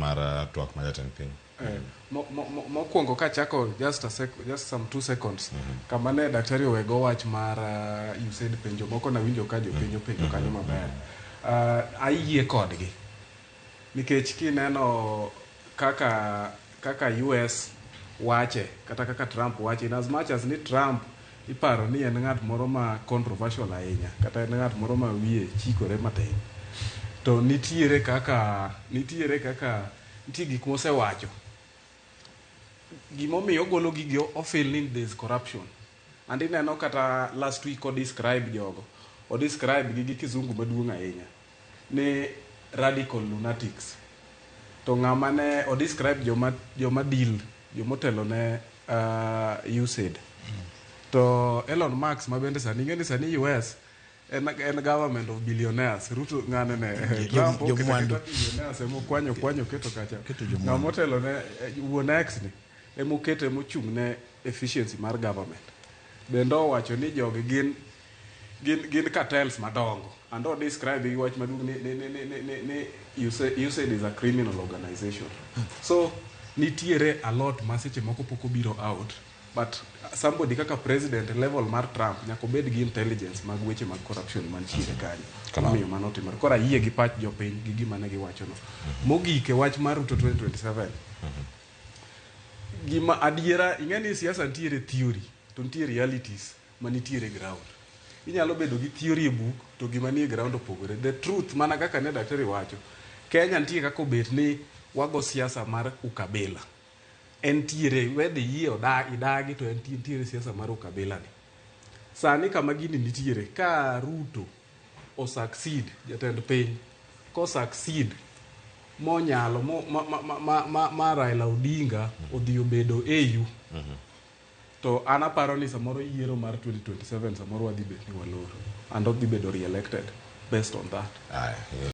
mar twak ma jatend piny. Mokwongo kachako just some 2 seconds kama ne daktari owego wach mar USAID penjo moko na winjo ka jopenjo penjo kanyo maber. Ayie kodgi nikech kineno kaka US wache kata kaka Trump wache, in as much as ni Trump iparo ni en ng'at moro ma controversial ahinya kata en ng'at moro ma wiye chikore matin, to nitie gik mosewacho gimomiyo ogolo gigi ofil ni there is corruption. And ineno kata last week o describe gi kizungu maduong' ahinya ni radical lunatics. To ng'ama ne o describe joma deal jomotelo ne USAID to Elon Musk ma bende sani ng'eni sani US en government of billionaires. Ruto ng'ane ne Trump billionaires emokwanyo keto kacha ng'amotelo ne wuon X ni emoketo emochung' ne efficiency mar government. Bende owacho ni jogi gin cartels madongo, and o describe gi wach maduong' ni USAID is a criminal organization. So nitiere a lot ma seche moko pok obiro out, but somebody kaka president level mar Trump nyaka obed gi intelligence mag weche mag corruption mantiere kanyo. Omiyo mano timore. Koro ayie gi pach jopiny gi gima ne giwacho no. Mogik e wach mar Ruto 2027. Gima adiera, ing'eni siasa nitiere theory to nitiere realities manitiere ground. Inyalo bedo gi theory e book to gima nie ground opogore. The truth mana kaka ne daktari wacho, Kenya nitie kaka obet ni wago siasa mar ukabila. Entiere whether yie idagi to entiere siasa mar ukabila ni. Sani kama gini nitiere ka Ruto o succeed jatend piny, ko succeed monyalo ma Raila Odinga odhi obedo AU, to an aparo ni samoro yiero mar 2027 samoro wadhi bet ni waloro and odhi bedo re-elected based on that.